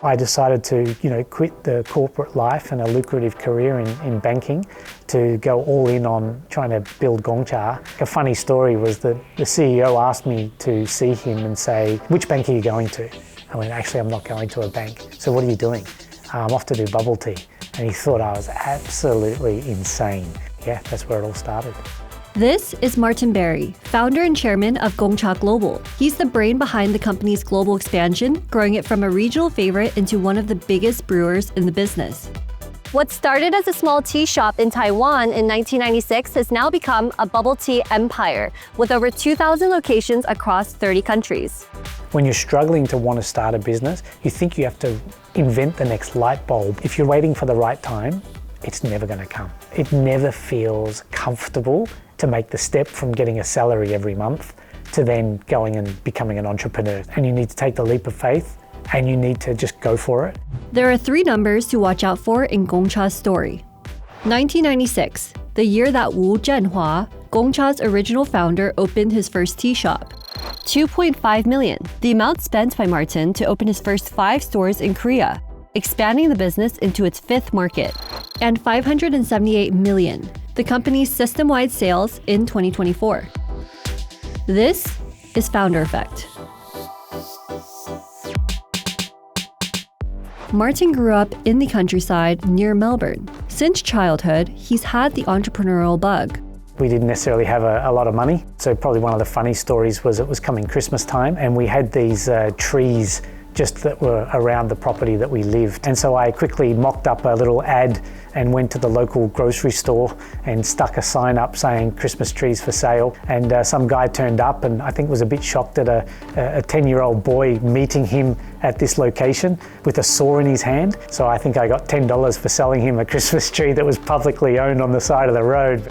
I decided to, quit the corporate life and a lucrative career in banking to go all in on trying to build Gong Cha. A funny story was that the CEO asked me to see him and say, "Which bank are you going to?" I went, "Actually, I'm not going to a bank." "So what are you doing?" "I'm off to do bubble tea." And he thought I was absolutely insane. Yeah, that's where it all started. This is Martin Barry, founder and chairman of Gong Cha Global. He's the brain behind the company's global expansion, growing it from a regional favorite into one of the biggest brewers in the business. What started as a small tea shop in Taiwan in 1996 has now become a bubble tea empire, with over 2,000 locations across 30 countries. When you're struggling to want to start a business, you think you have to invent the next light bulb. If you're waiting for the right time, it's never going to come. It never feels comfortable to make the step from getting a salary every month to then going and becoming an entrepreneur. And you need to take the leap of faith and you need to just go for it. There are 3 numbers to watch out for in Gong Cha's story. 1996, the year that Zhen-hua Wu, Gong Cha's original founder, opened his first tea shop. 2.5 million, the amount spent by Martin to open his first 5 stores in Korea, expanding the business into its 5th market. And 578 million, the company's system-wide sales in 2024. This is Founder Effect. Martin grew up in the countryside near Melbourne. Since childhood, he's had the entrepreneurial bug. We didn't necessarily have a lot of money, so probably one of the funny stories was it was coming Christmas time and we had these trees just that were around the property that we lived. And so I quickly mocked up a little ad and went to the local grocery store and stuck a sign up saying Christmas trees for sale. And some guy turned up and I think was a bit shocked at a 10-year-old boy meeting him at this location with a saw in his hand. So I think I got $10 for selling him a Christmas tree that was publicly owned on the side of the road.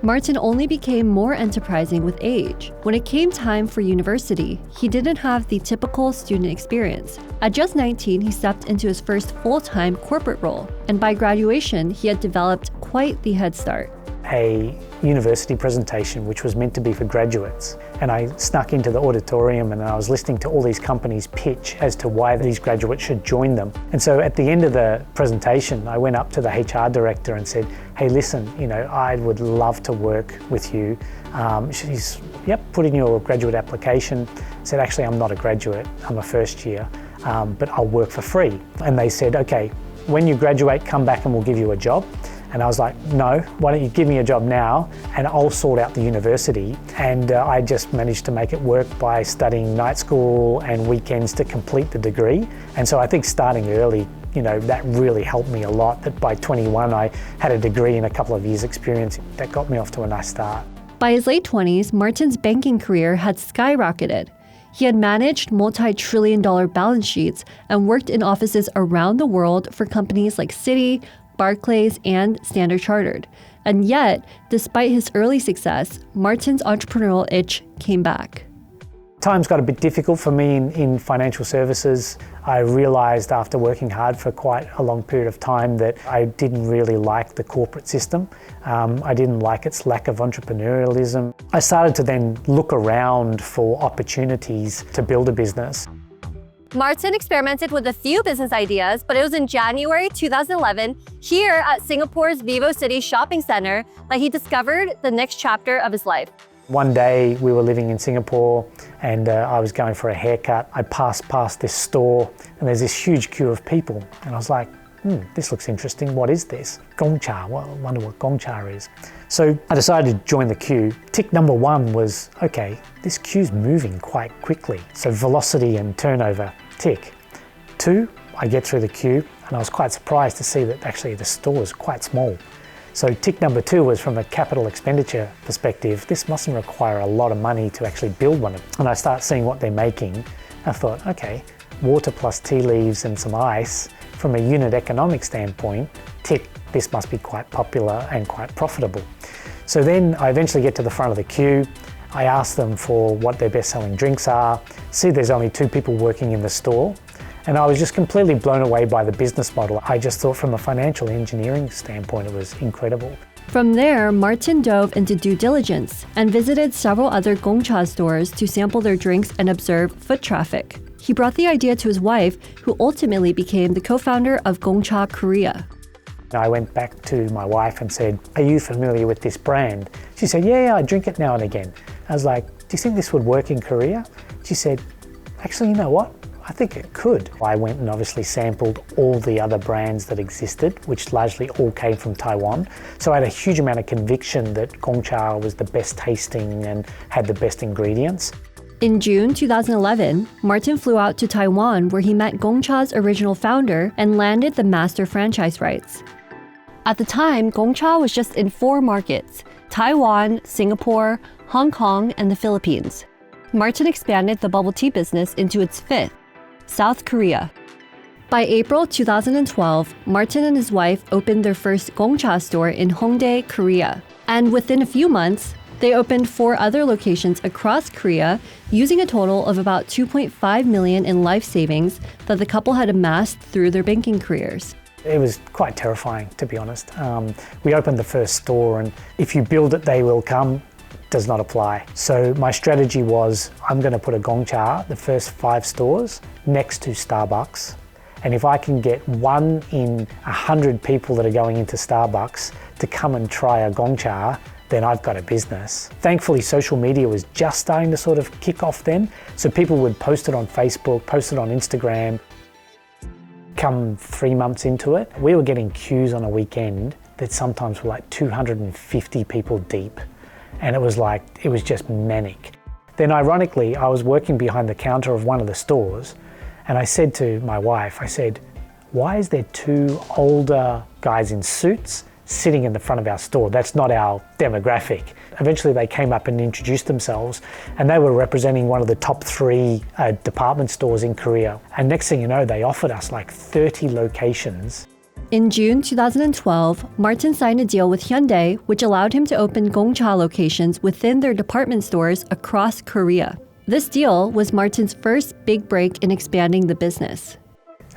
Martin only became more enterprising with age. When it came time for university, he didn't have the typical student experience. At just 19, he stepped into his first full-time corporate role, and by graduation, he had developed quite the head start. A university presentation which was meant to be for graduates, and I snuck into the auditorium and I was listening to all these companies pitch as to why these graduates should join them. And so at the end of the presentation I went up to the HR director and said, "Hey, listen, I would love to work with you." She's, "Yep, put in your graduate application." I said, "Actually, I'm not a graduate, I'm a first year, but I'll work for free." And they said, "Okay, when you graduate, come back and we'll give you a job." And I was like, "No, why don't you give me a job now and I'll sort out the university." And I just managed to make it work by studying night school and weekends to complete the degree. And so I think starting early, that really helped me a lot, that by 21 I had a degree and a couple of years experience. That got me off to a nice start. By his late 20s, Martin's banking career had skyrocketed. He had managed multi-trillion-dollar balance sheets and worked in offices around the world for companies like Citi, Barclays, and Standard Chartered. And yet, despite his early success, Martin's entrepreneurial itch came back. Times got a bit difficult for me in financial services. I realized after working hard for quite a long period of time that I didn't really like the corporate system. I didn't like its lack of entrepreneurialism. I started to then look around for opportunities to build a business. Martin experimented with a few business ideas, but it was in January 2011, here at Singapore's Vivo City Shopping Center, that he discovered the next chapter of his life. One day we were living in Singapore and I was going for a haircut. I passed past this store and there's this huge queue of people. And I was like, this looks interesting. What is this? Gong Cha. Well, I wonder what Gong Cha is. So I decided to join the queue. Tick number 1 was, okay, this queue's moving quite quickly. So velocity and turnover, tick. 2, I get through the queue and I was quite surprised to see that actually the store is quite small. So tick number 2 was from a capital expenditure perspective. This mustn't require a lot of money to actually build one. And I start seeing what they're making. I thought, okay, water plus tea leaves and some ice, from a unit economic standpoint, tick, this must be quite popular and quite profitable. So then I eventually get to the front of the queue. I ask them for what their best selling drinks are, see there's only 2 people working in the store. And I was just completely blown away by the business model. I just thought from a financial engineering standpoint, it was incredible. From there, Martin dove into due diligence and visited several other Gong Cha stores to sample their drinks and observe foot traffic. he brought the idea to his wife, who ultimately became the co-founder of Gong Cha Korea. I went back to my wife and said, "Are you familiar with this brand?" She said, yeah, I drink it now and again. I was like, "Do you think this would work in Korea?" She said, "Actually, you know what? I think it could." I went and obviously sampled all the other brands that existed, which largely all came from Taiwan. So I had a huge amount of conviction that Gong Cha was the best tasting and had the best ingredients. In June 2011, Martin flew out to Taiwan where he met Gong Cha's original founder and landed the master franchise rights. At the time, Gong Cha was just in 4 markets: Taiwan, Singapore, Hong Kong, and the Philippines. Martin expanded the bubble tea business into its 5th, South Korea. By April 2012, Martin and his wife opened their first Gong Cha store in Hongdae, Korea. And within a few months, they opened 4 other locations across Korea, using a total of about $2.5 million in life savings that the couple had amassed through their banking careers. It was quite terrifying, to be honest. We opened the first store, and if you build it, they will come, does not apply. So my strategy was, I'm going to put a Gong Cha, the first 5 stores, next to Starbucks. And if I can get 1 in 100 people that are going into Starbucks to come and try a Gong Cha, then I've got a business. Thankfully, social media was just starting to sort of kick off then. So people would post it on Facebook, post it on Instagram. Come 3 months into it, we were getting queues on a weekend that sometimes were like 250 people deep. And it was just manic. Then ironically, I was working behind the counter of one of the stores, and I said to my wife, I said, "Why is there 2 older guys in suits sitting in the front of our store? That's not our demographic." Eventually they came up and introduced themselves, and they were representing one of the top 3 department stores in Korea. And next thing you know, they offered us like 30 locations. In June 2012, Martin signed a deal with Hyundai, which allowed him to open Gong Cha locations within their department stores across Korea. This deal was Martin's first big break in expanding the business.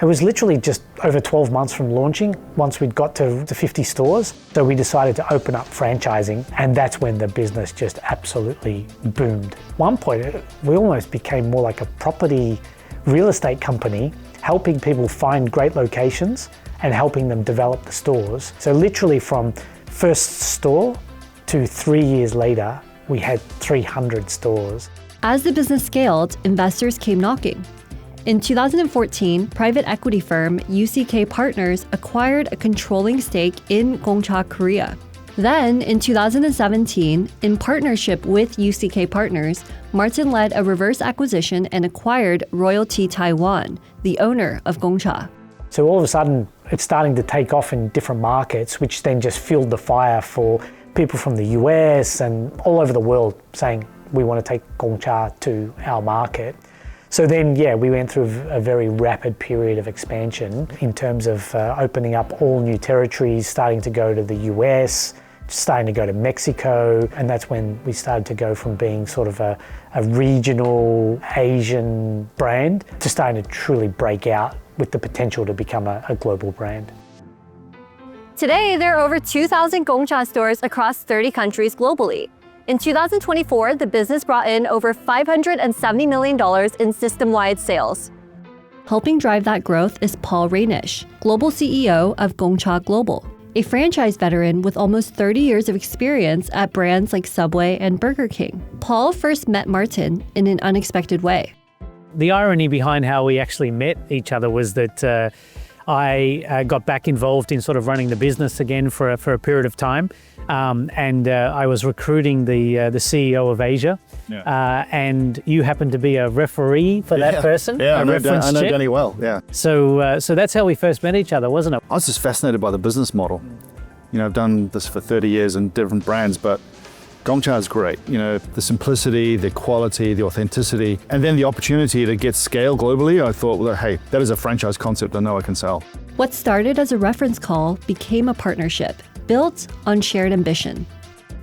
It was literally just over 12 months from launching, once we'd got to 50 stores. So we decided to open up franchising, and that's when the business just absolutely boomed. At one point, we almost became more like a property real estate company, helping people find great locations and helping them develop the stores. So literally from first store to 3 years later, we had 300 stores. As the business scaled, investors came knocking. In 2014, private equity firm UCK Partners acquired a controlling stake in Gong Cha Korea. Then, in 2017, in partnership with UCK Partners, Martin led a reverse acquisition and acquired Royalty Taiwan, the owner of Gong Cha. So all of a sudden, it's starting to take off in different markets, which then just fueled the fire for people from the US and all over the world saying, we want to take Gong Cha to our market. So then, we went through a very rapid period of expansion in terms of opening up all new territories, starting to go to the US, starting to go to Mexico, and that's when we started to go from being sort of a regional Asian brand to starting to truly break out with the potential to become a global brand. Today, there are over 2,000 Gong Cha stores across 30 countries globally. In 2024, the business brought in over $570 million in system-wide sales. Helping drive that growth is Paul Rainish, Global CEO of Gong Cha Global, a franchise veteran with almost 30 years of experience at brands like Subway and Burger King. Paul first met Martin in an unexpected way. The irony behind how we actually met each other was that I got back involved in sort of running the business again for a period of time. And I was recruiting the CEO of Asia, and you happened to be a referee for that person. Yeah, I know Danny well. Yeah. So that's how we first met each other, wasn't it? I was just fascinated by the business model. You know, I've done this for 30 years in different brands, but Gong Cha is great. You know, the simplicity, the quality, the authenticity, and then the opportunity to get scale globally. I thought, well, hey, that is a franchise concept I know I can sell. What started as a reference call became a partnership, built on shared ambition.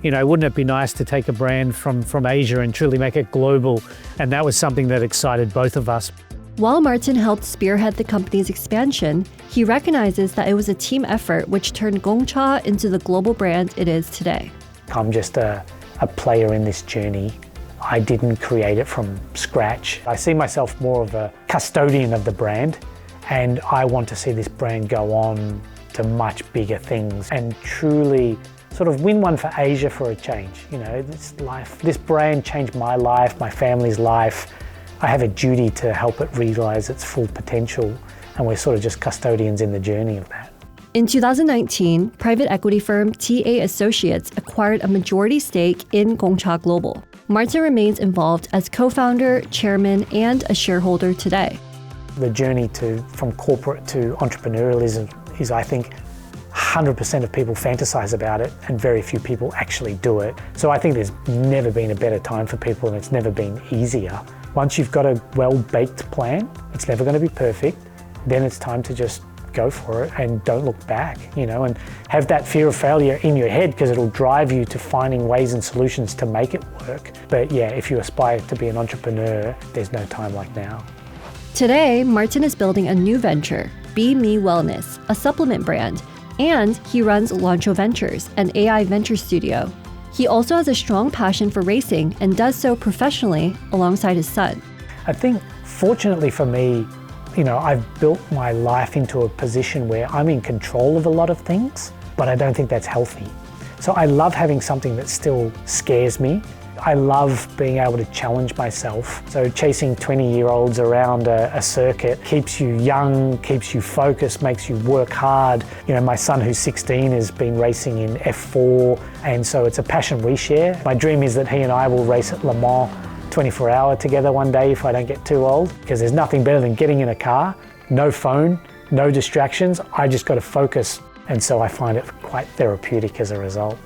You know, wouldn't it be nice to take a brand from Asia and truly make it global? And that was something that excited both of us. While Martin helped spearhead the company's expansion, he recognizes that it was a team effort which turned Gong Cha into the global brand it is today. I'm just a player in this journey. I didn't create it from scratch. I see myself more of a custodian of the brand, and I want to see this brand go on to much bigger things and truly sort of win one for Asia for a change. You know, this brand changed my life, my family's life. I have a duty to help it realize its full potential, and we're sort of just custodians in the journey of that. In 2019, private equity firm TA Associates acquired a majority stake in Gong Cha Global. Martin remains involved as co-founder, chairman, and a shareholder today. The journey from corporate to entrepreneurialism is, I think, 100% of people fantasize about it and very few people actually do it. So I think there's never been a better time for people, and it's never been easier. Once you've got a well-baked plan, it's never going to be perfect, then it's time to just go for it and don't look back, you know, and have that fear of failure in your head because it'll drive you to finding ways and solutions to make it work. But yeah, if you aspire to be an entrepreneur, there's no time like now. Today, Martin is building a new venture, Be Me Wellness, a supplement brand, and he runs Lancho Ventures, an AI venture studio. He also has a strong passion for racing and does so professionally alongside his son. I think, fortunately for me, you know, I've built my life into a position where I'm in control of a lot of things, but I don't think that's healthy. So I love having something that still scares me. I love being able to challenge myself. So chasing 20-year-olds around a circuit keeps you young, keeps you focused, makes you work hard. You know, my son who's 16 has been racing in F4, and so it's a passion we share. My dream is that he and I will race at Le Mans 24-hour together one day if I don't get too old, because there's nothing better than getting in a car, no phone, no distractions. I just got to focus, and so I find it quite therapeutic as a result.